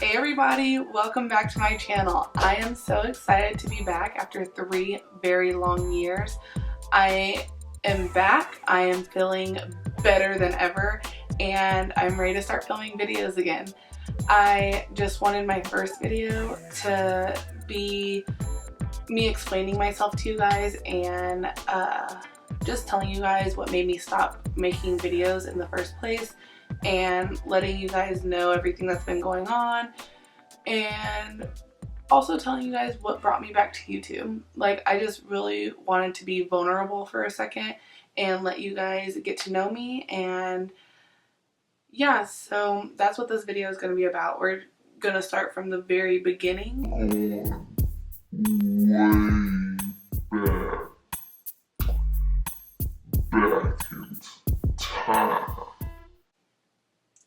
Hey everybody, welcome back to my channel. I am so excited to be back after 3 very long years. I am back, I am feeling better than ever, and I'm ready to start filming videos again. I just wanted my first video to be me explaining myself to you guys and just telling you guys what made me stop making videos in the first place and letting you guys know everything that's been going on, and also telling you guys what brought me back to YouTube. Like, I just really wanted to be vulnerable for a second and let you guys get to know me. And yeah, so that's what this video is going to be about. We're going to start from the very beginning.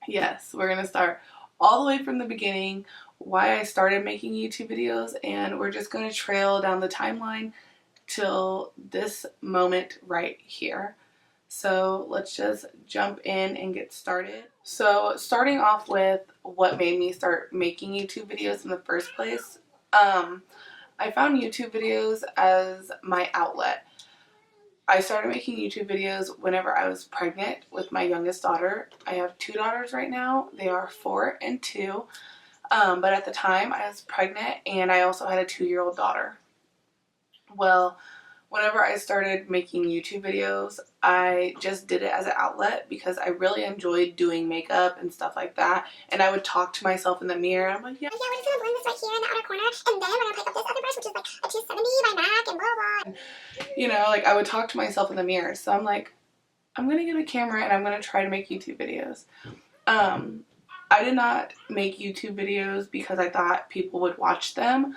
Yes, we're going to start all the way from the beginning, why I started making YouTube videos, and we're just going to trail down the timeline till this moment right here. So let's just jump in and get started. So starting off with what made me start making YouTube videos in the first place, I found YouTube videos as my outlet. I started making YouTube videos whenever I was pregnant with my youngest daughter. I have 2 daughters right now. They are 4 and 2. But at the time I was pregnant and I also had a 2-year-old daughter. Well, whenever I started making YouTube videos, I just did it as an outlet because I really enjoyed doing makeup and stuff like that. And I would talk to myself in the mirror. I'm like, yeah, we're just gonna blend this right here in the outer corner, and then we're gonna pick up this other brush, which is like a 270 by MAC and blah blah. And, you know, like, I would talk to myself in the mirror. So I'm like, I'm gonna get a camera and I'm gonna try to make YouTube videos. I did not make YouTube videos because I thought people would watch them.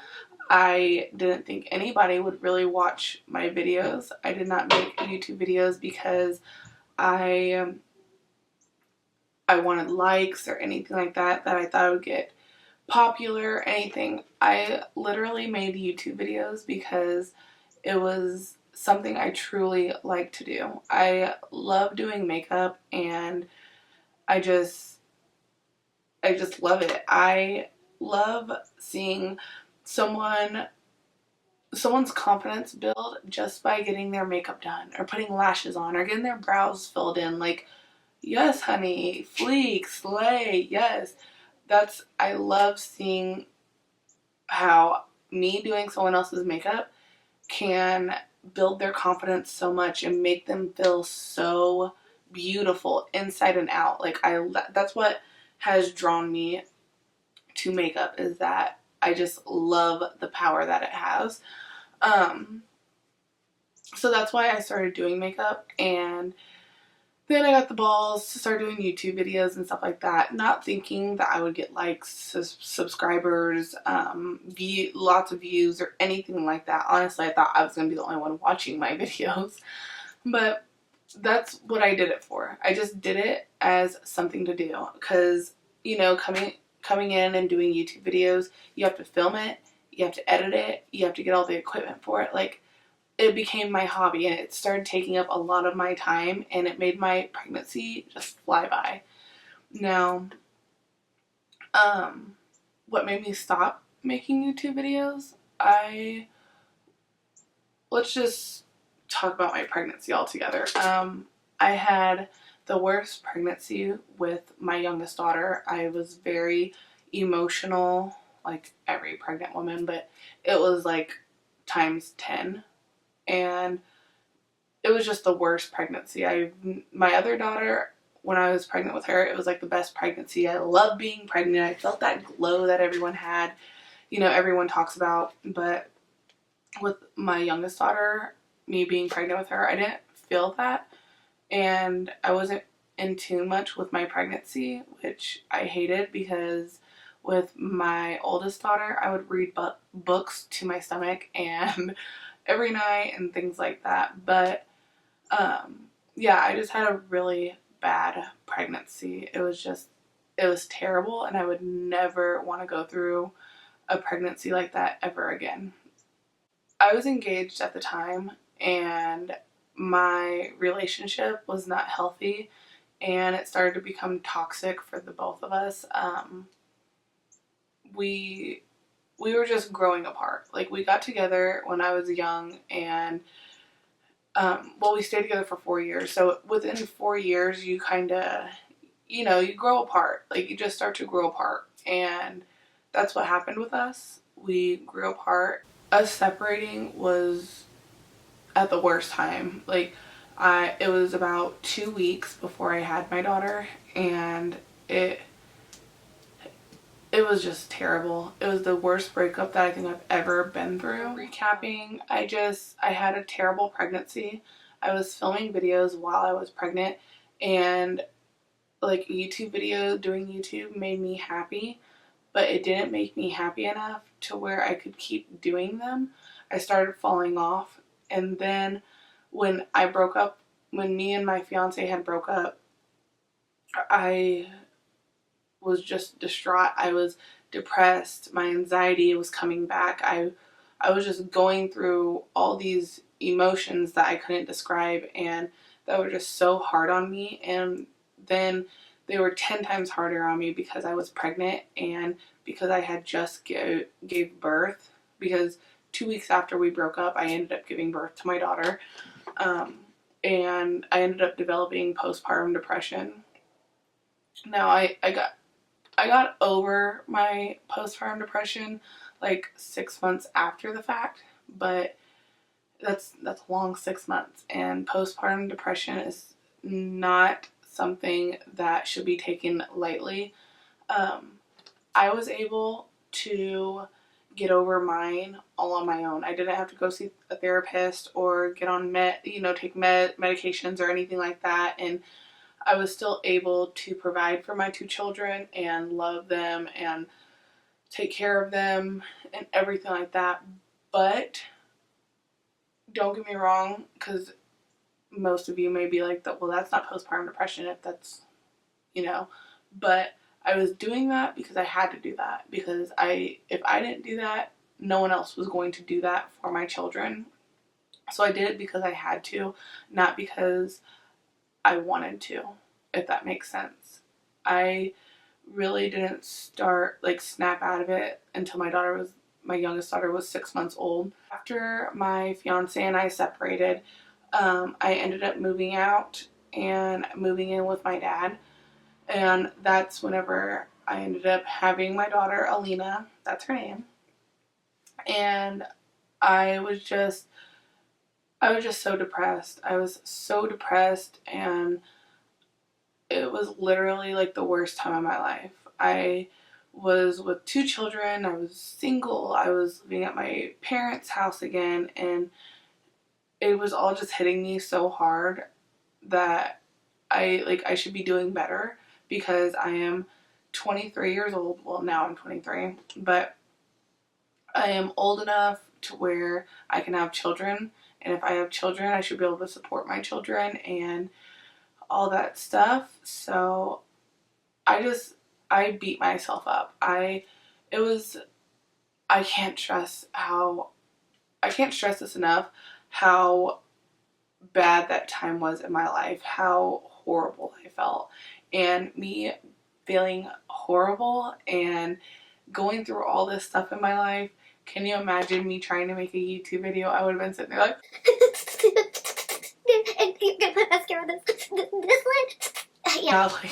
I didn't think anybody would really watch my videos. I did not make YouTube videos because I wanted likes or anything like that, that I thought I would get popular or anything. I literally made YouTube videos because it was something I truly like to do. I love doing makeup and I just love it. I love seeing someone's confidence build just by getting their makeup done or putting lashes on or getting their brows filled in. Like, yes honey, fleek, slay, yes. I love seeing how me doing someone else's makeup can build their confidence so much and make them feel so beautiful inside and out. Like, that's what has drawn me to makeup, is that I just love the power that it has. So that's why I started doing makeup, and then I got the balls to start doing YouTube videos and stuff like that, not thinking that I would get likes, subscribers, lots of views or anything like that. Honestly, I thought I was going to be the only one watching my videos, but that's what I did it for. I just did it as something to do because, you know, coming in and doing YouTube videos, you have to film it, you have to edit it, you have to get all the equipment for it. Like, it became my hobby and it started taking up a lot of my time, and it made my pregnancy just fly by. Now, what made me stop making YouTube videos? Let's just talk about my pregnancy altogether. I had the worst pregnancy with my youngest daughter. I was very emotional, like every pregnant woman, but it was like times 10. And it was just the worst pregnancy. My other daughter, when I was pregnant with her, it was like the best pregnancy. I loved being pregnant. I felt that glow that everyone had, you know, everyone talks about. But with my youngest daughter, me being pregnant with her, I didn't feel that. And I wasn't in tune much with my pregnancy, which I hated, because with my oldest daughter, I would read books to my stomach and every night and things like that. But yeah, I just had a really bad pregnancy. It was terrible, and I would never want to go through a pregnancy like that ever again. I was engaged at the time, and my relationship was not healthy, and it started to become toxic for the both of us. we were just growing apart. Like, we got together when I was young, and well, we stayed together for 4 years. So within 4 years, you kind of, you know, you grow apart. Like, you just start to grow apart, and that's what happened with us. We grew apart. Us separating was at the worst time. Like, it was about 2 weeks before I had my daughter, and it was just terrible. It was the worst breakup that I think I've ever been through. Recapping, I had a terrible pregnancy. I was filming videos while I was pregnant, and like, YouTube video, doing YouTube made me happy, but it didn't make me happy enough to where I could keep doing them. I started falling off, and then when me and my fiance had broke up, I was just distraught. I was depressed. My anxiety was coming back. I was just going through all these emotions that I couldn't describe, and that were just so hard on me. And then they were 10 times harder on me because I was pregnant, and because I had just gave birth. Because 2 weeks after we broke up, I ended up giving birth to my daughter, and I ended up developing postpartum depression. Now, I got over my postpartum depression like 6 months after the fact, but that's a long 6 months, and postpartum depression is not something that should be taken lightly. I was able to get over mine all on my own. I didn't have to go see a therapist or get on take medications or anything like that, and I was still able to provide for my 2 children and love them and take care of them and everything like that. But don't get me wrong, because most of you may be like, well, that's not postpartum depression if that's, but I was doing that because I had to do that, because if I didn't do that, no one else was going to do that for my children. So I did it because I had to, not because I wanted to, if that makes sense. I really didn't snap out of it until my youngest daughter was 6 months old. After my fiance and I separated, I ended up moving out and moving in with my dad, and that's whenever I ended up having my daughter Alina. That's her name. And I was just so depressed. I was so depressed, and it was literally like the worst time of my life. I was with 2 children. I was single. I was living at my parents' house again, and it was all just hitting me so hard that I should be doing better, because I am 23 years old. Well, now I'm 23, but I am old enough to where I can have children, and if I have children, I should be able to support my children and all that stuff. So I beat myself up. I can't stress this enough, how bad that time was in my life, how horrible I felt. And me feeling horrible and going through all this stuff in my life, can you imagine me trying to make a YouTube video? I would have been sitting there like, and you're gonna put mascara on this one? yeah, like,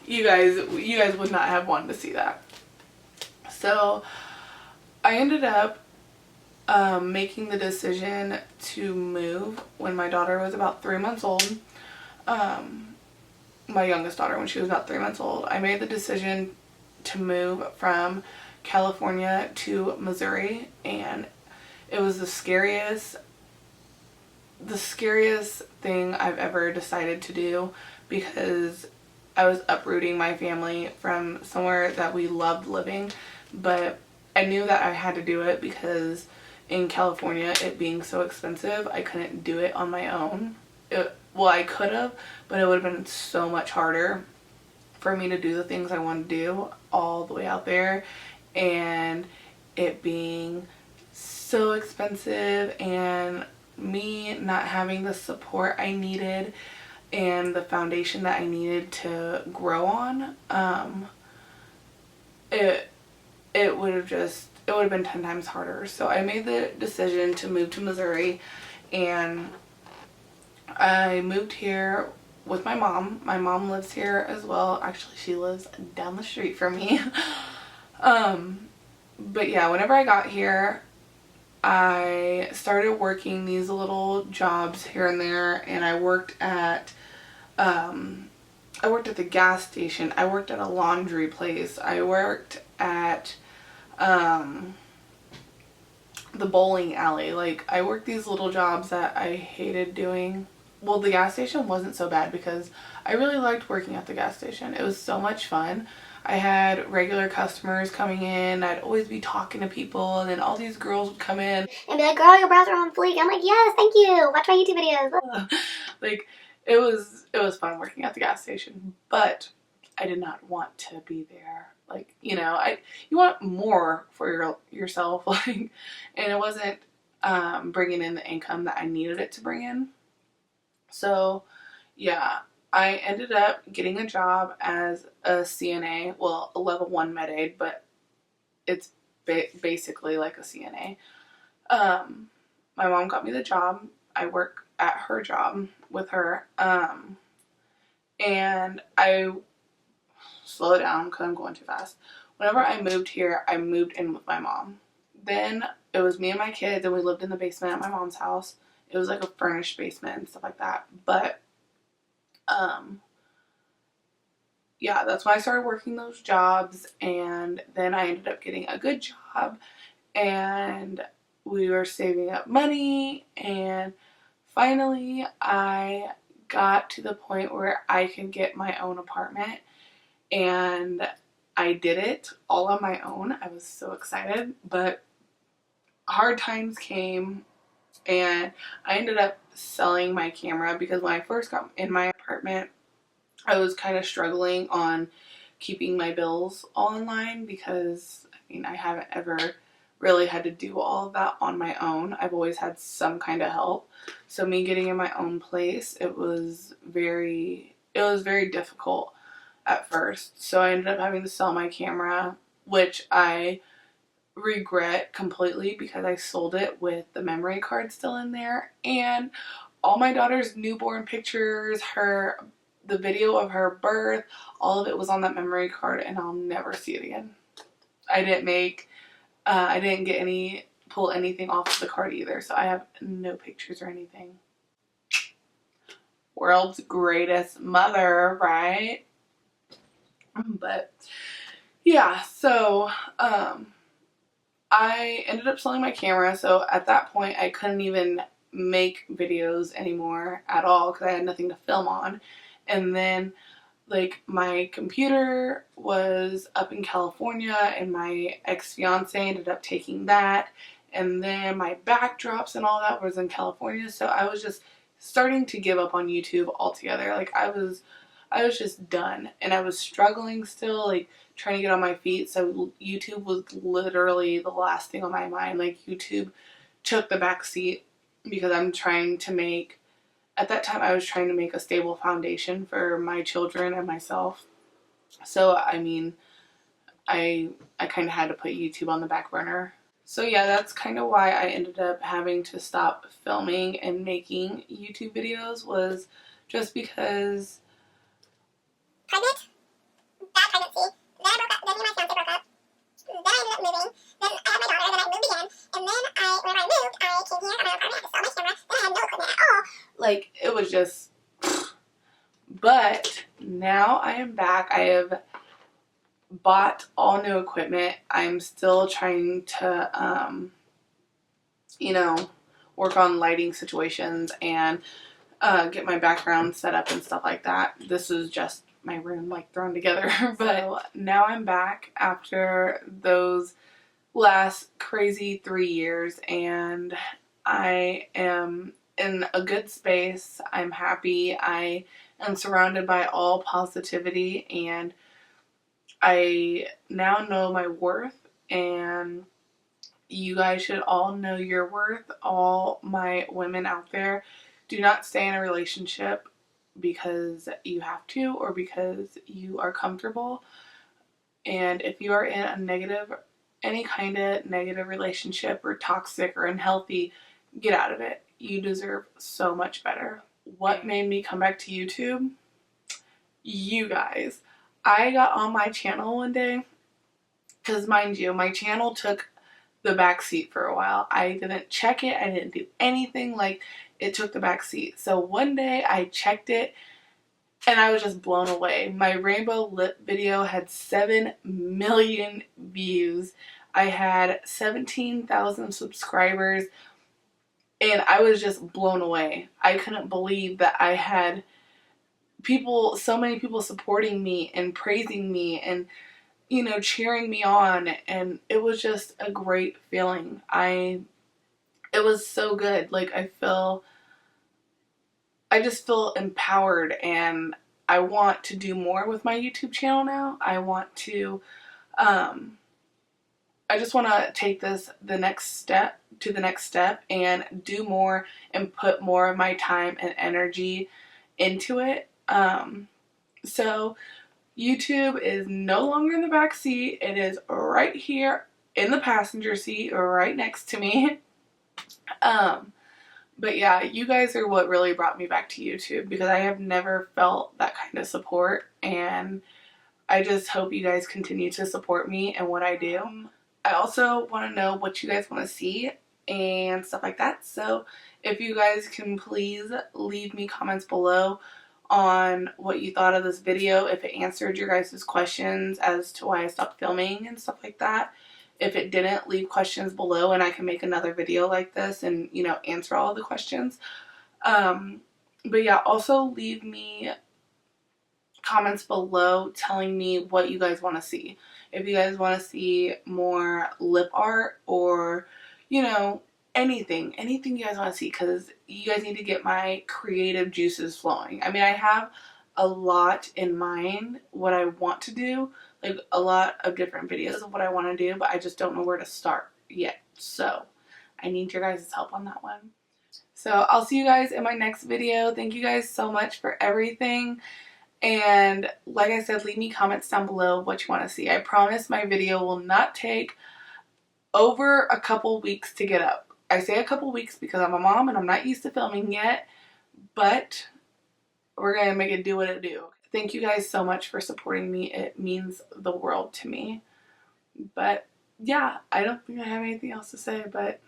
you guys would not have wanted to see that. So I ended up making the decision to move when my daughter was about 3 months old. My youngest daughter, when she was about 3 months old, I made the decision to move from California to Missouri, and it was the scariest thing I've ever decided to do, because I was uprooting my family from somewhere that we loved living, but I knew that I had to do it because in California, it being so expensive, I couldn't do it on my own. I could have, but it would have been so much harder for me to do the things I want to do all the way out there, and it being so expensive, and me not having the support I needed and the foundation that I needed to grow on. it would have been 10 times harder. So I made the decision to move to Missouri, and I moved here with my mom. My mom lives here as well. Actually, she lives down the street from me. But yeah, whenever I got here, I started working these little jobs here and there, and I worked at the gas station. I worked at a laundry place. I worked at the bowling alley. Like, I worked these little jobs that I hated doing. Well, the gas station wasn't so bad because I really liked working at the gas station. It was so much fun. I had regular customers coming in. I'd always be talking to people, and then all these girls would come in and be like, girl, your brows are on fleek. I'm like, yes, thank you. Watch my YouTube videos. like, it was fun working at the gas station, but I did not want to be there. Like, you know, you want more for yourself, like, and it wasn't bringing in the income that I needed it to bring in. So, yeah, I ended up getting a job as a CNA, well, a level 1 med aid, but it's basically like a CNA. My mom got me the job. I work at her job with her. And I slow down because I'm going too fast. Whenever I moved here, I moved in with my mom. Then it was me and my kids, and we lived in the basement at my mom's house. It was like a furnished basement and stuff like that. But yeah, that's when I started working those jobs, and then I ended up getting a good job, and we were saving up money, and finally I got to the point where I could get my own apartment, and I did it all on my own. I was so excited, but hard times came, and I ended up selling my camera because when I first got in my apartment, I was kind of struggling on keeping my bills all in line because, I mean, I haven't ever really had to do all of that on my own. I've always had some kind of help. So me getting in my own place, it was very difficult at first. So I ended up having to sell my camera, which I regret completely because I sold it with the memory card still in there, and all my daughter's newborn pictures, the video of her birth, all of it was on that memory card, and I'll never see it again. I didn't pull anything off of the card either, so I have no pictures or anything. World's greatest mother, right? But yeah, so I ended up selling my camera, so at that point I couldn't even make videos anymore at all because I had nothing to film on. And then, like, my computer was up in California, and my ex-fiance ended up taking that, and then my backdrops and all that was in California, so I was just starting to give up on YouTube altogether. Like, I was just done, and I was struggling still, like, trying to get on my feet, so YouTube was literally the last thing on my mind. Like, YouTube took the back seat because at that time I was trying to make a stable foundation for my children and myself. So, I mean, I kind of had to put YouTube on the back burner. So yeah, that's kind of why I ended up having to stop filming and making YouTube videos, was just because Pregnant, bad pregnancy, then I broke up, then me and my fiance broke up, then I ended up moving, then I had my daughter, then I moved again, and then whenever I moved, I came here, got my apartment, I had to sell my camera, then I had no equipment at all. Like, it was just, but now I am back. I have bought all new equipment. I'm still trying to, you know, work on lighting situations and get my background set up and stuff like that. This is just my room, like, thrown together. But so now I'm back after those last crazy 3 years, and I am in a good space. I'm happy. I am surrounded by all positivity, and I now know my worth, and you guys should all know your worth. All my women out there, do not stay in a relationship because you have to or because you are comfortable. And if you are in a negative any kind of negative relationship or toxic or unhealthy, get out of it. You deserve so much better. What made me come back to YouTube? You guys. I got on my channel one day because, mind you, my channel took the back seat for a while. I didn't check it. I didn't do anything. Like, it took the back seat. So one day I checked it and I was just blown away. My rainbow lip video had 7 million views. I had 17,000 subscribers and I was just blown away. I couldn't believe that I had people, so many people supporting me and praising me and, you know, cheering me on, and it was just a great feeling. It was so good. Like, I just feel empowered, and I want to do more with my YouTube channel now. I want to, I just want to take this the next step and do more and put more of my time and energy into it. So YouTube is no longer in the back seat. It is right here in the passenger seat right next to me. But yeah, you guys are what really brought me back to YouTube, because I have never felt that kind of support, and I just hope you guys continue to support me and what I do. I also want to know what you guys want to see and stuff like that. So if you guys can please leave me comments below on what you thought of this video, if it answered your guys' questions as to why I stopped filming and stuff like that. If it didn't, leave questions below and I can make another video like this and, you know, answer all the questions. But yeah, also leave me comments below telling me what you guys want to see. If you guys want to see more lip art or, you know, anything you guys want to see, because you guys need to get my creative juices flowing. I mean, I have a lot in mind what I want to do, like a lot of different videos of what I want to do, but I just don't know where to start yet. So I need your guys' help on that one. So I'll see you guys in my next video. Thank you guys so much for everything. And like I said, leave me comments down below what you want to see. I promise my video will not take over a couple weeks to get up. I say a couple weeks because I'm a mom and I'm not used to filming yet, but we're going to make it do what it do. Thank you guys so much for supporting me. It means the world to me. But yeah, I don't think I have anything else to say, but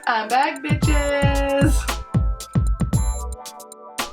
I'm back, bitches!